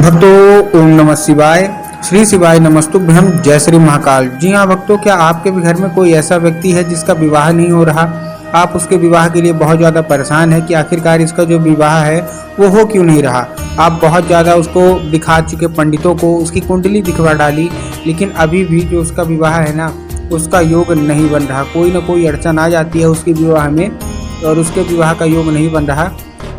भक्तों, ओम नमः शिवाय। श्री शिवाय नमस्तुभ्यम। जय श्री महाकाल। जी हाँ भक्तों, क्या आपके भी घर में कोई ऐसा व्यक्ति है जिसका विवाह नहीं हो रहा? आप उसके विवाह के लिए बहुत ज़्यादा परेशान है कि आखिरकार इसका जो विवाह है वो हो क्यों नहीं रहा। आप बहुत ज़्यादा उसको दिखा चुके पंडितों को, उसकी कुंडली दिखवा डाली, लेकिन अभी भी जो उसका विवाह है ना, उसका योग नहीं बन रहा। कोई ना कोई अड़चन आ जाती है उसके विवाह में और उसके विवाह का योग नहीं बन रहा।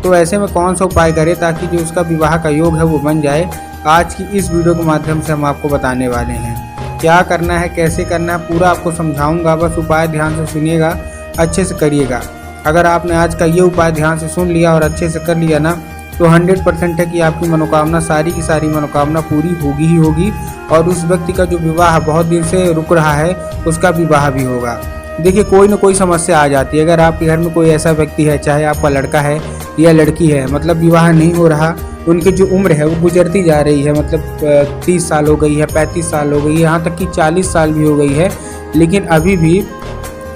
तो ऐसे में कौन सा उपाय करें ताकि जो उसका विवाह का योग है वो बन जाए? आज की इस वीडियो के माध्यम से हम आपको बताने वाले हैं क्या करना है, कैसे करना है, पूरा आपको समझाऊंगा। बस उपाय ध्यान से सुनिएगा, अच्छे से करिएगा। अगर आपने आज का ये उपाय ध्यान से सुन लिया और अच्छे से कर लिया ना, तो 100% है कि आपकी मनोकामना, सारी की सारी मनोकामना पूरी होगी ही होगी। और उस व्यक्ति का जो विवाह बहुत दिन से रुक रहा है उसका विवाह भी होगा। देखिए, कोई ना कोई समस्या आ जाती है। अगर आपके घर में कोई ऐसा व्यक्ति है, चाहे आपका लड़का है या लड़की है, मतलब विवाह नहीं हो रहा, उनकी जो उम्र है वो गुजरती जा रही है, मतलब 30 साल हो गई है, 35 साल हो गई है, यहाँ तक कि 40 साल भी हो गई है, लेकिन अभी भी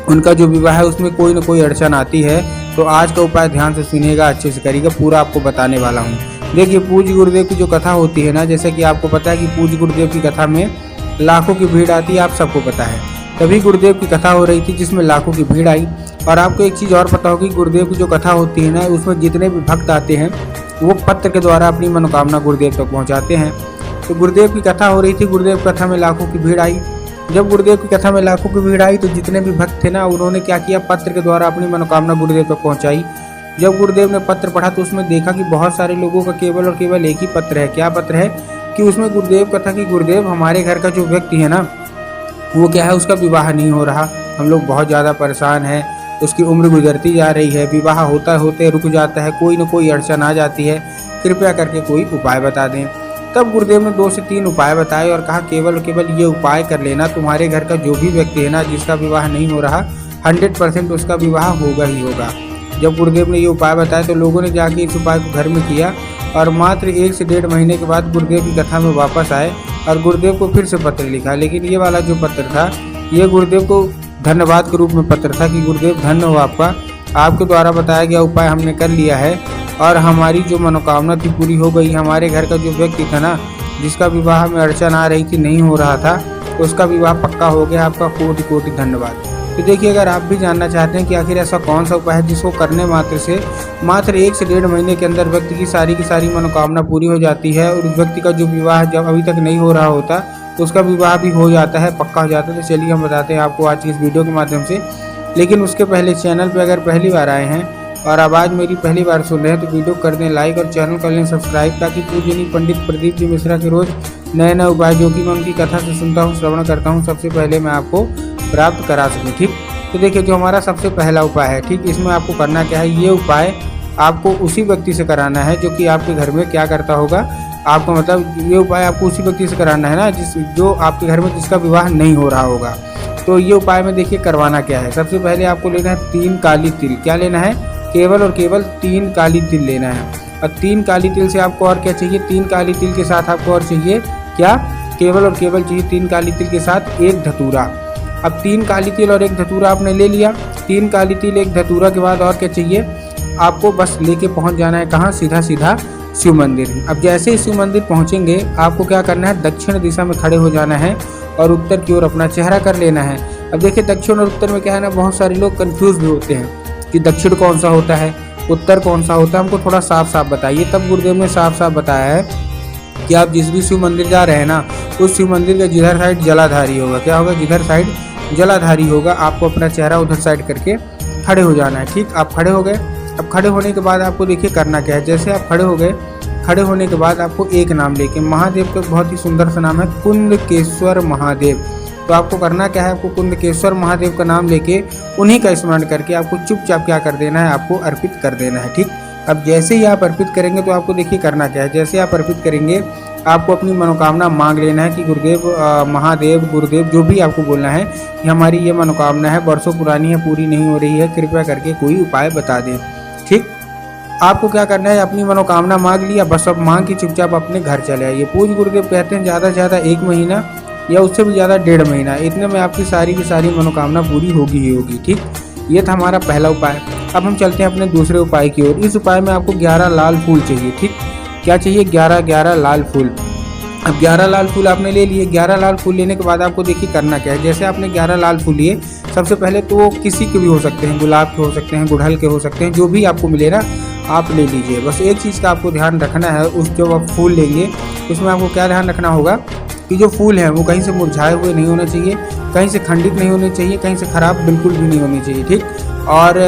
उनका जो विवाह है उसमें कोई ना कोई अड़चन आती है। तो आज का उपाय ध्यान से सुनिएगा, अच्छे से करिएगा, पूरा आपको बताने वाला हूँ। देखिए, पूज्य गुरुदेव की जो कथा होती है ना, जैसे कि आपको पता है कि पूज्य गुरुदेव की कथा में लाखों की भीड़ आती है, आप सबको पता है। तभी गुरुदेव की कथा हो रही थी जिसमें लाखों की भीड़ आई। और आपको एक चीज़ और पता होगी, गुरुदेव की जो कथा होती है ना, उसमें जितने भी भक्त आते हैं वो पत्र के द्वारा अपनी मनोकामना गुरुदेव तक पहुंचाते हैं। तो गुरुदेव की कथा हो रही थी, गुरुदेव की कथा में लाखों की भीड़ आई। जब गुरुदेव की कथा में लाखों की भीड़ आई तो जितने भी भक्त थे ना, उन्होंने क्या किया, पत्र के द्वारा अपनी मनोकामना गुरुदेव तक पहुँचाई। जब गुरुदेव ने पत्र पढ़ा तो उसमें देखा कि बहुत सारे लोगों का केवल और केवल एक ही पत्र है। क्या पत्र है? कि उसमें गुरुदेव का था कि गुरुदेव, हमारे घर का जो व्यक्ति है ना, वो क्या है, उसका विवाह नहीं हो रहा, हम लोग बहुत ज़्यादा परेशान हैं, उसकी उम्र गुजरती जा रही है, विवाह होता होते रुक जाता है, कोई ना कोई अड़चन आ जाती है, कृपया करके कोई उपाय बता दें। तब गुरुदेव ने 2 से 3 उपाय बताए और कहा, केवल केवल ये उपाय कर लेना, तुम्हारे घर का जो भी व्यक्ति है ना जिसका विवाह नहीं हो रहा, 100% उसका विवाह होगा ही होगा। जब गुरुदेव ने ये उपाय बताए तो लोगों ने जाके इस उपाय को घर में किया और मात्र 1 से 1.5 महीने के बाद गुरुदेव की कथा में वापस आए और गुरुदेव को फिर से पत्र लिखा। लेकिन ये वाला जो पत्र था, ये गुरुदेव को धन्यवाद के रूप में पत्र था कि गुरुदेव, धन्य हो आपका, आपके द्वारा बताया गया उपाय हमने कर लिया है और हमारी जो मनोकामना थी पूरी हो गई। हमारे घर का जो व्यक्ति था ना, जिसका विवाह में अड़चन आ रही थी, नहीं हो रहा था, उसका विवाह पक्का हो गया। आपका कोटि कोटि धन्यवाद। तो देखिए, अगर आप भी जानना चाहते हैं कि आखिर ऐसा कौन सा उपाय है जिसको करने मात्र से मात्र 1 से 1.5 महीने के अंदर व्यक्ति की सारी मनोकामना पूरी हो जाती है और उस व्यक्ति का जो विवाह जब अभी तक नहीं हो रहा होता तो उसका विवाह भी हो जाता है, पक्का हो जाता है। तो चलिए हम बताते हैं आपको आज की इस वीडियो के माध्यम से। लेकिन उसके पहले चैनल पर अगर पहली बार आए हैं और आवाज़ मेरी पहली बार सुन रहे हैं तो वीडियो कर दें लाइक और चैनल कर लें सब्सक्राइब, ताकि पूजनीय पंडित प्रदीप जी मिश्रा के रोज़ नए नए उपाय जो कि मैं उनकी कथा से सुनता हूँ, श्रवण करता हूँ, सबसे पहले मैं आपको प्राप्त करा सकूँ। ठीक, तो देखिए, जो हमारा सबसे पहला उपाय है, ठीक, इसमें आपको करना क्या है, ये उपाय आपको उसी व्यक्ति से कराना है जो कि आपके घर में क्या करता होगा, आपको मतलब ये उपाय आपको उसी व्यक्ति से कराना है ना जो आपके घर में जिसका विवाह नहीं हो रहा होगा। तो ये उपाय में देखिए करवाना क्या है। सबसे पहले आपको लेना है 3 काली तिल। क्या लेना है? केवल और केवल 3 काली तिल लेना है। और 3 काली तिल से आपको और क्या चाहिए? 3 काली तिल के साथ आपको और चाहिए क्या? केवल और केवल चाहिए 3 काली तिल के साथ 1 धतूरा। अब 3 काली तिल और 1 धतूरा आपने ले लिया। 3 काली तिल 1 धतूरा के बाद और क्या चाहिए? आपको बस लेके पहुंच जाना है कहाँ? सीधा सीधा शिव मंदिर। अब जैसे ही शिव मंदिर पहुंचेंगे आपको क्या करना है? दक्षिण दिशा में खड़े हो जाना है और उत्तर की ओर अपना चेहरा कर लेना है। अब देखिए, दक्षिण और उत्तर में क्या है ना, बहुत सारे लोग कंफ्यूज भी होते हैं कि दक्षिण कौन सा होता है, उत्तर कौन सा होता है, हमको थोड़ा साफ साफ बताइए। तब गुरुदेव ने साफ साफ बताया है कि आप जिस भी शिव मंदिर जा रहे हैं ना, उस शिव मंदिर का जिधर साइड जलाधारी होगा, क्या होगा? जिधर साइड जलाधारी होगा, आपको अपना चेहरा उधर साइड करके खड़े हो जाना है। ठीक, आप खड़े हो गए। अब खड़े होने के बाद आपको देखिए करना क्या है। जैसे आप खड़े हो गए, खड़े होने के बाद आपको एक नाम लेके, महादेव का बहुत ही सुंदर सा नाम है कुंदकेश्वर महादेव। तो आपको करना क्या है? आपको कुंदकेश्वर महादेव का नाम लेके उन्हीं का स्मरण करके आपको चुपचाप क्या कर देना है? आपको अर्पित कर देना है। ठीक, अब जैसे ही आप अर्पित करेंगे तो आपको देखिए करना क्या है। जैसे आप अर्पित करेंगे आपको अपनी मनोकामना मांग लेना है कि गुरुदेव, महादेव, गुरुदेव, जो भी आपको बोलना है कि हमारी ये मनोकामना है, बरसों पुरानी है, पूरी नहीं हो रही है, कृपया करके कोई उपाय बता दें। ठीक, आपको क्या करना है? अपनी मनोकामना मांग लिया, बस अब मांग के चुपचाप अपने घर चले आइए। पूज्य गुरुदेव कहते हैं ज़्यादा से ज़्यादा 1 महीना या उससे भी ज़्यादा 1.5 महीना, इतने में आपकी सारी की सारी मनोकामना पूरी होगी ही होगी। ठीक, ये था हमारा पहला उपाय। अब हम चलते हैं अपने दूसरे उपाय की ओर। इस उपाय में आपको 11 लाल फूल चाहिए। ठीक, क्या चाहिए, 11 लाल फूल। अब 11 लाल फूल आपने ले लिए। 11 लाल फूल लेने के बाद आपको देखिए करना क्या है। जैसे आपने 11 लाल फूल लिए, सबसे पहले तो वो किसी के भी हो सकते हैं, गुलाब के हो सकते हैं, गुड़हल के हो सकते हैं, जो भी आपको मिले ना आप ले लीजिए। बस एक चीज़ का आपको ध्यान रखना है, उस जब आप फूल लेंगे उसमें आपको क्या ध्यान रखना होगा कि जो फूल हैं वो कहीं से मुरझाए हुए नहीं होने चाहिए, कहीं से खंडित नहीं होने चाहिए, कहीं से ख़राब बिल्कुल भी नहीं होनी चाहिए, ठीक। और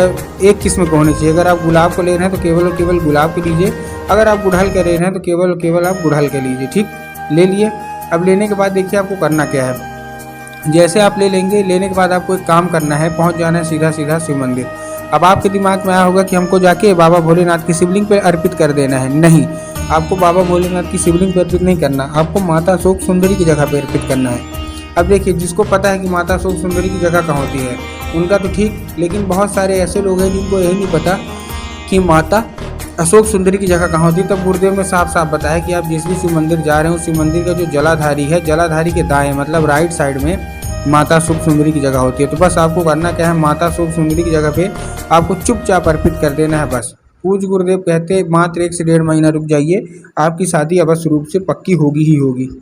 एक किस्म के होने चाहिए। अगर आप गुलाब को ले रहे हैं तो केवल और केवल गुलाब के लीजिए, अगर आप गुड़हल के ले रहे हैं तो केवल और केवल आप गुड़हल के लीजिए, ठीक। ले लिए। अब लेने के बाद देखिए आपको करना क्या है। जैसे आप ले लेंगे, लेने के बाद आपको एक काम करना है, पहुंच जाना है सीधा सीधा शिव मंदिर। अब आपके दिमाग में आया होगा कि हमको जाके बाबा भोलेनाथ की शिवलिंग पे अर्पित कर देना है। नहीं, आपको बाबा भोलेनाथ की शिवलिंग पे अर्पित नहीं करना, आपको माता शोक सुंदरी की जगह पे अर्पित करना है। अब देखिए, जिसको पता है कि माता शोक सुंदरी की जगह कहाँ होती है उनका तो ठीक, लेकिन बहुत सारे ऐसे लोग हैं जिनको यही नहीं पता कि माता अशोक सुंदरी की जगह कहाँ होती है। तब गुरुदेव ने साफ साफ बताया कि आप जिस भी शिव मंदिर जा रहे हो, शिव मंदिर का जो जलाधारी है, जलाधारी के दाएं मतलब राइट साइड में माता अशोक सुंदरी की जगह होती है। तो बस आपको करना क्या है, माता अशोक सुंदरी की जगह पे आपको चुपचाप अर्पित कर देना है बस। पूज्य गुरुदेव कहते हैं मात्र 1 से 1.5 महीना रुक जाइए, आपकी शादी अवश्य रूप से पक्की होगी ही होगी।